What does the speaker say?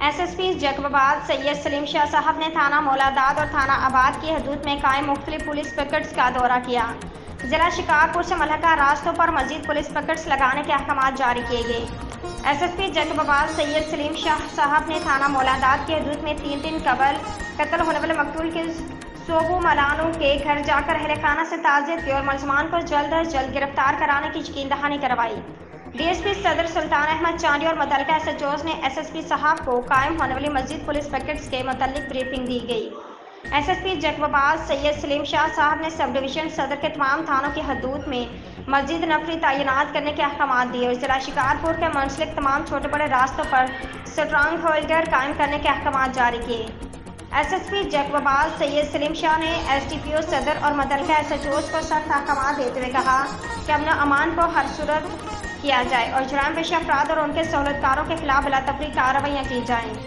SSP Jacobabad Syed Salim Shah साहब ने थाना मौलादाद और थाना आबाद की हदूद में कायम मुख्तलिफ पुलिस पिकेट्स का दौरा किया। जिला शिकारपुर से मलहका रास्तों पर मजीद पुलिस पिकेट्स लगाने के अहकाम जारी किए गए। SSP जैकबाबाद सैयद सलीम शाह साहब ने थाना मौलादाद की हदूद में 3 दिन कबल कत्ल होने वाले मकतूल के सोबू मलानों के घर जाकर अहलखाना से ताज़ियत की और मुलजमान को जल्द अज जल्द गिरफ्तार कराने की यकीन दहानी करवाई। DSP सदर सुल्तान अहमद चांदी और मुतल्लिका SHOs ने SSP साहब को कायम होने वाली मस्जिद पुलिस पिकेट्स के मुतल्लिक ब्रीफिंग दी गई। SSP जैकबाबाद सैयद सलीम शाह साहब ने सब डिवीजन सदर के तमाम थानों की हदूद में मजीद नफरी तैनात करने के अहकाम दिए और जिला शिकारपुर के मुंसलिक तमाम छोटे बड़े रास्तों पर स्ट्रांग होल्डर कायम करने के अहकाम जारी किए। SSP जैकबाबाद सैयद सलीम शाह ने SDPO सदर और मुतल्लिका SHOs को सख्त अहकाम देते हुए कहा कि अमन अमान को हर सूरत किया जाए और जुर्म पेशा अफराद और उनके सहूलतकारों के खिलाफ बिला तफरीक कार्रवाइयाँ की जाएँ।